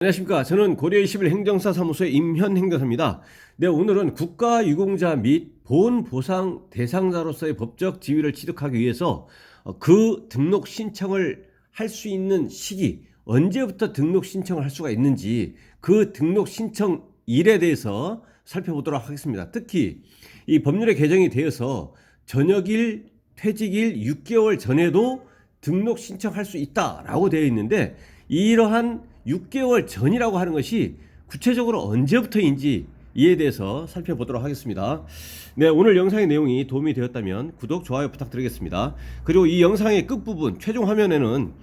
안녕하십니까. 저는 고려21 행정사 사무소의 임현 행정사입니다. 네, 오늘은 국가유공자 및 보훈보상 대상자로서의 법적 지위를 취득하기 위해서 그 등록 신청을 할 수 있는 시기, 언제부터 등록 신청을 할 수가 있는지 그 등록 신청일에 대해서 살펴보도록 하겠습니다. 특히 이 법률에 개정이 되어서 전역일, 퇴직일 6개월 전에도 등록 신청할 수 있다라고 되어 있는데, 이러한 6개월 전이라고 하는 것이 구체적으로 언제부터인지 이에 대해서 살펴보도록 하겠습니다. 네, 오늘 영상의 내용이 도움이 되었다면 구독, 좋아요 부탁드리겠습니다. 그리고 이 영상의 끝부분 최종 화면에는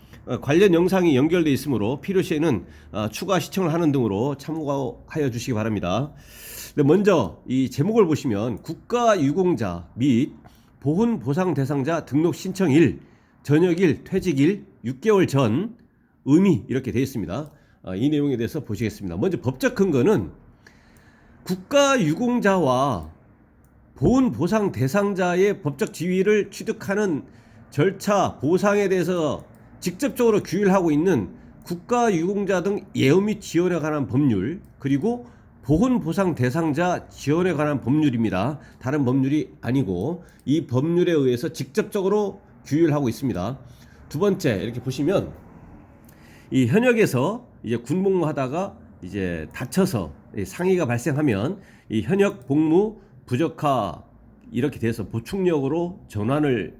관련 영상이 연결되어 있으므로 필요시에는 추가 시청을 하는 등으로 참고하여 주시기 바랍니다. 네, 먼저 이 제목을 보시면 국가유공자 및 보훈보상 대상자 등록 신청일, 전역일, 퇴직일 6개월 전 의미 이렇게 되어 있습니다. 이 내용에 대해서 보시겠습니다. 먼저 법적 근거는 국가유공자와 보훈보상 대상자의 법적 지위를 취득하는 절차, 보상에 대해서 직접적으로 규율하고 있는 국가유공자 등 예우 및 지원에 관한 법률, 그리고 보훈보상 대상자 지원에 관한 법률입니다. 다른 법률이 아니고 이 법률에 의해서 직접적으로 규율하고 있습니다. 두 번째, 이렇게 보시면 이 현역에서 이제 군복무 하다가 이제 다쳐서 상해가 발생하면 이 현역 복무 부적화 이렇게 돼서 보충력으로 전환을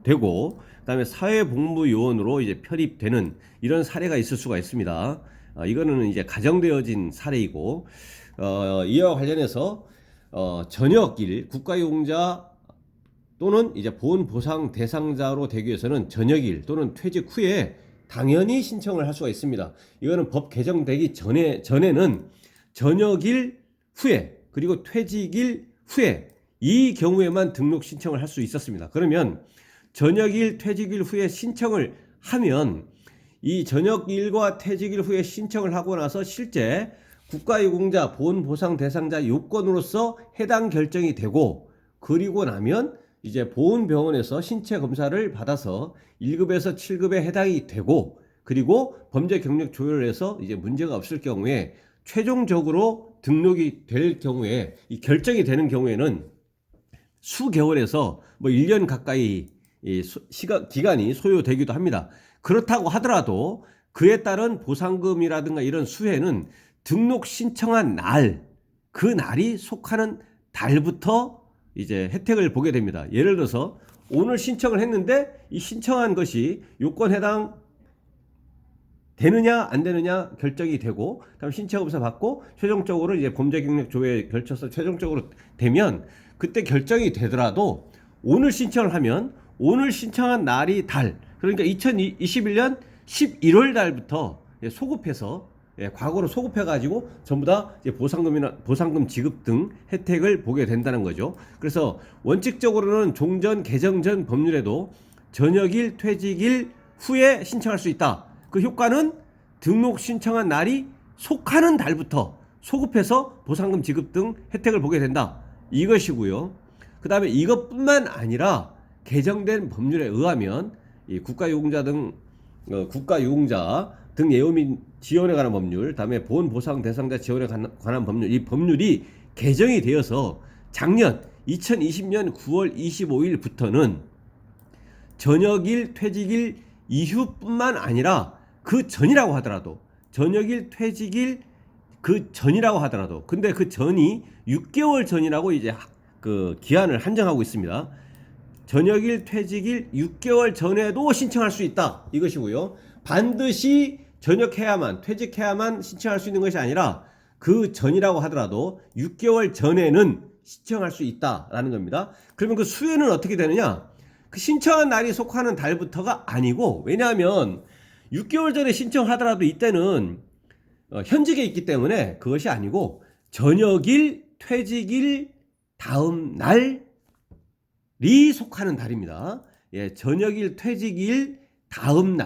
되고, 그다음에 사회복무요원으로 이제 편입되는 이런 사례가 있을 수가 있습니다. 이거는 이제 가정되어진 사례이고, 이와 관련해서 전역일 국가유공자 또는 이제 보훈보상 대상자로 되기 위해서는 전역일 또는 퇴직 후에 당연히 신청을 할 수가 있습니다. 이거는 법 개정되기 전에는 전역일 후에 그리고 퇴직일 후에 이 경우에만 등록 신청을 할 수 있었습니다. 그러면 전역일, 퇴직일 후에 신청을 하면 이 전역일과 퇴직일 후에 신청을 하고 나서 실제 국가유공자 보훈보상 대상자 요건으로서 해당 결정이 되고, 그리고 나면 이제 보훈병원에서 신체 검사를 받아서 1급에서 7급에 해당이 되고, 그리고 범죄 경력 조회를 해서 이제 문제가 없을 경우에 최종적으로 등록이 될 경우에, 이 결정이 되는 경우에는 수개월에서 뭐 1년 가까이 기간이 소요되기도 합니다. 그렇다고 하더라도 그에 따른 보상금이라든가 이런 수혜는 등록 신청한 날, 그 날이 속하는 달부터 이제 혜택을 보게 됩니다. 예를 들어서 오늘 신청을 했는데 이 신청한 것이 요건 해당 되느냐 안 되느냐 결정이 되고, 그다음 신체 검사 받고 최종적으로 이제 범죄 경력 조회에 걸쳐서 최종적으로 되면, 그때 결정이 되더라도 오늘 신청을 하면 오늘 신청한 날이 달, 그러니까 2021년 11월 달부터 소급해서 과거로 소급해가지고 전부 다 이제 보상금 지급 등 혜택을 보게 된다는 거죠. 그래서 원칙적으로는 종전 개정 전 법률에도 전역일, 퇴직일 후에 신청할 수 있다. 그 효과는 등록 신청한 날이 속하는 달부터 소급해서 보상금 지급 등 혜택을 보게 된다, 이것이고요. 그 다음에 이것뿐만 아니라 개정된 법률에 의하면 이 국가유공자 등 예우 및 지원에 관한 법률, 다음에 보훈보상 대상자 지원에 관한 법률, 이 법률이 개정이 되어서 작년 2020년 9월 25일부터는 전역일, 퇴직일 이후뿐만 아니라 그 전이라고 하더라도, 전역일, 퇴직일 그 전이라고 하더라도, 근데 그 전이 6개월 전이라고 이제 그 기한을 한정하고 있습니다. 전역일, 퇴직일 6개월 전에도 신청할 수 있다, 이것이고요. 반드시 전역해야만, 퇴직해야만 신청할 수 있는 것이 아니라 그 전이라고 하더라도 6개월 전에는 신청할 수 있다라는 겁니다. 그러면 그 수혜는 어떻게 되느냐? 그 신청한 날이 속하는 달부터가 아니고, 왜냐하면 6개월 전에 신청하더라도 이때는 현직에 있기 때문에 그것이 아니고 전역일, 퇴직일 다음 날이 속하는 달입니다. 전역일, 퇴직일 다음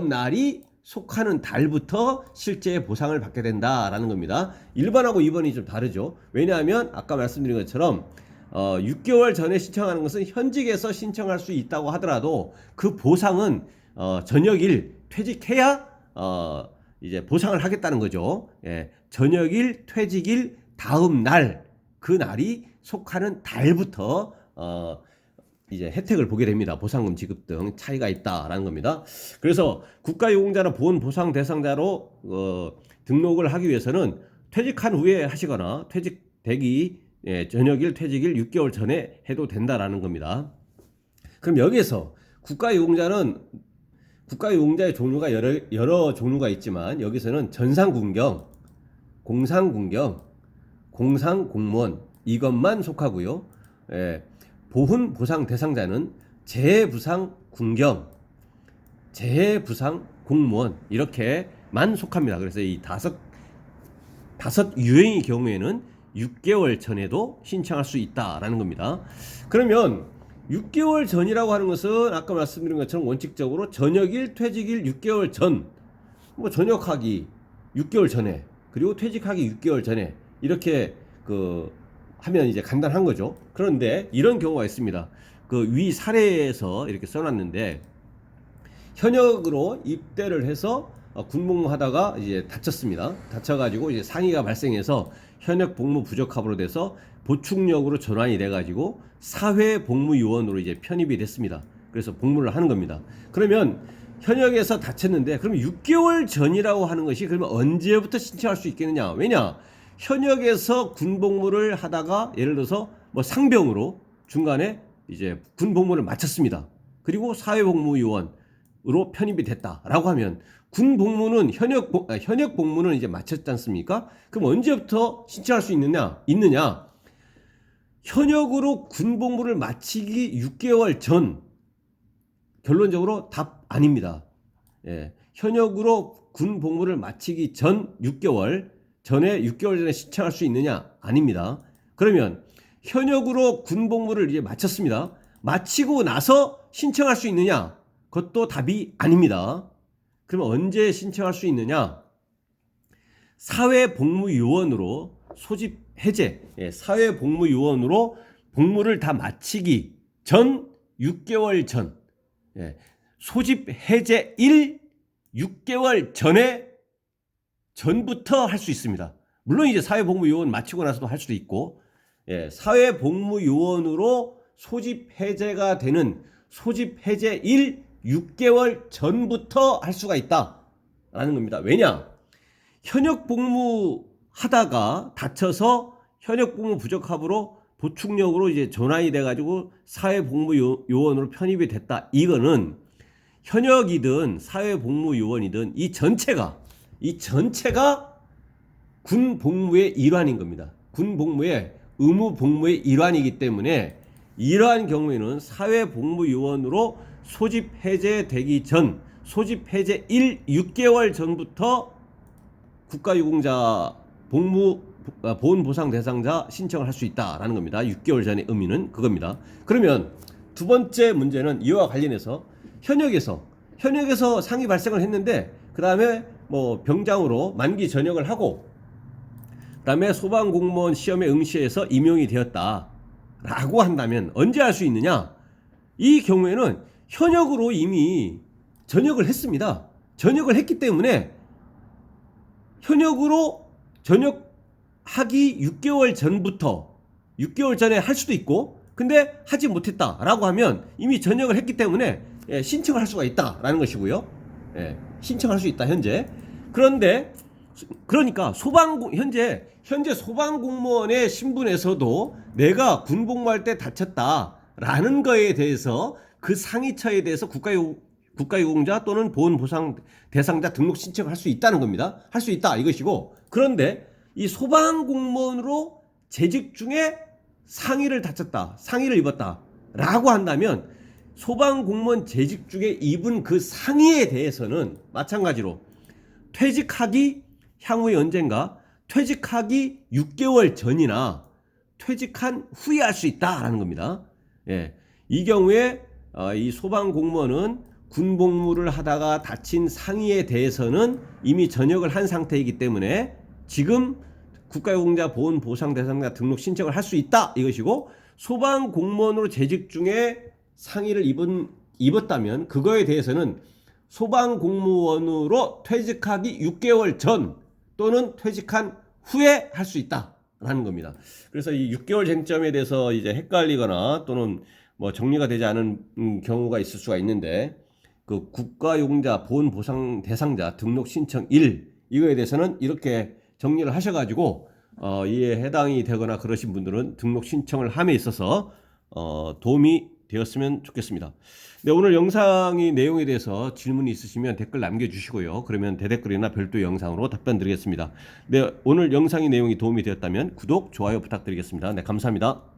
날이 속하는 달부터 실제 보상을 받게 된다라는 겁니다. 1번하고 2번이 좀 다르죠. 왜냐하면 아까 말씀드린 것처럼 6개월 전에 신청하는 것은 현직에서 신청할 수 있다고 하더라도 그 보상은 전역일 퇴직해야 이제 보상을 하겠다는 거죠. 예, 전역일, 퇴직일 다음 날, 그 날이 속하는 달부터 이제 혜택을 보게 됩니다. 보상금 지급 등 차이가 있다라는 겁니다. 그래서 국가유공자나 보훈보상 대상자로 등록을 하기 위해서는 퇴직한 후에 하시거나 퇴직되기 전역일, 퇴직일 6개월 전에 해도 된다라는 겁니다. 그럼 여기에서 국가유공자의 종류가 여러 종류가 있지만 여기서는 전상군경, 공상군경, 공상공무원 이것만 속하고요. 보훈보상 대상자는 재해부상군경, 재해부상공무원 이렇게만 속합니다. 그래서 이 다섯 유형의 경우에는 6개월 전에도 신청할 수 있다라는 겁니다. 그러면 6개월 전이라고 하는 것은 아까 말씀드린 것처럼 원칙적으로 전역일, 퇴직일 6개월 전, 뭐 전역하기 6개월 전에, 그리고 퇴직하기 6개월 전에 이렇게 하면 이제 간단한 거죠. 그런데 이런 경우가 있습니다. 그 위 사례에서 이렇게 써놨는데 현역으로 입대를 해서 군복무 하다가 이제 다쳤습니다. 다쳐가지고 이제 상해가 발생해서 현역 복무 부적합으로 돼서 보충력으로 전환이 돼가지고 사회복무요원으로 이제 편입이 됐습니다. 그래서 복무를 하는 겁니다. 그러면 현역에서 다쳤는데 그럼 6개월 전이라고 하는 것이 그러면 언제부터 신청할 수 있겠느냐? 왜냐? 현역에서 군복무를 하다가 예를 들어서 뭐 상병으로 중간에 이제 군복무를 마쳤습니다. 그리고 사회복무요원으로 편입이 됐다라고 하면 군복무는 현역 복무는 이제 마쳤지 않습니까? 그럼 언제부터 신청할 수 있느냐? 현역으로 군복무를 마치기 6개월 전. 결론적으로 답 아닙니다. 예, 현역으로 군복무를 마치기 전 6개월 전에 6개월 전에 신청할 수 있느냐? 아닙니다. 그러면 현역으로 군복무를 이제 마쳤습니다. 마치고 나서 신청할 수 있느냐? 그것도 답이 아닙니다. 그러면 언제 신청할 수 있느냐? 사회복무요원으로 소집 해제, 사회복무요원으로 복무를 다 마치기 전 6개월 전, 소집 해제일 6개월 전부터 할 수 있습니다. 물론 이제 사회복무요원 마치고 나서도 할 수도 있고, 사회복무요원으로 소집 해제가 되는 소집 해제일 6개월 전부터 할 수가 있다라는 겁니다. 왜냐? 현역 복무하다가 다쳐서 현역 복무 부적합으로 보충력으로 이제 전환이 돼가지고 사회복무요원으로 편입이 됐다. 이거는 현역이든 사회복무요원이든 이 전체가 군 복무의 일환인 겁니다. 군 복무의 의무 복무의 일환이기 때문에 이러한 경우에는 사회복무요원으로 소집 해제되기 전, 소집 해제일 6개월 전부터 국가유공자 보훈보상 대상자 신청을 할 수 있다라는 겁니다. 6개월 전의 의미는 그겁니다. 그러면 두 번째 문제는 이와 관련해서 현역에서 상이 발생을 했는데 그 다음에 뭐 병장으로 만기 전역을 하고 그 다음에 소방공무원 시험에 응시해서 임용이 되었다라고 한다면 언제 할 수 있느냐? 이 경우에는 현역으로 이미 전역을 했습니다. 전역을 했기 때문에 현역으로 전역하기 6개월 전에 할 수도 있고 근데 하지 못했다라고 하면 이미 전역을 했기 때문에 신청을 할 수가 있다라는 것이고요. 신청할 수 있다 현재. 그러니까 현재 소방공무원의 신분에서도 내가 군복무할 때 다쳤다라는 거에 대해서 그 상위처에 대해서 국가유공자 또는 보훈보상 대상자 등록 신청을 할 수 있다는 겁니다. 할 수 있다 이것이고, 그런데 이 소방공무원으로 재직 중에 상해를 입었다 라고 한다면 소방공무원 재직 중에 입은 그 상해에 대해서는 마찬가지로 퇴직하기 향후에 언젠가 퇴직하기 6개월 전이나 퇴직한 후에 할 수 있다라는 겁니다. 이 경우에 이 소방공무원은 군복무를 하다가 다친 상해에 대해서는 이미 전역을 한 상태이기 때문에 지금 국가유공자 보훈보상 대상자 등록 신청을 할 수 있다 이것이고, 소방공무원으로 재직 중에 상해를 입었다면 그거에 대해서는 소방공무원으로 퇴직하기 6개월 전 또는 퇴직한 후에 할 수 있다라는 겁니다. 그래서 이 6개월 쟁점에 대해서 이제 헷갈리거나 또는 뭐 정리가 되지 않은 경우가 있을 수가 있는데, 그 국가유공자 보훈보상 대상자 등록 신청 1 이거에 대해서는 이렇게 정리를 하셔가지고 이에 해당이 되거나 그러신 분들은 등록 신청을 함에 있어서 도움이 되었으면 좋겠습니다. 네, 오늘 영상의 내용에 대해서 질문이 있으시면 댓글 남겨주시고요. 그러면 대댓글이나 별도 영상으로 답변 드리겠습니다. 네, 오늘 영상의 내용이 도움이 되었다면 구독, 좋아요 부탁드리겠습니다. 네, 감사합니다.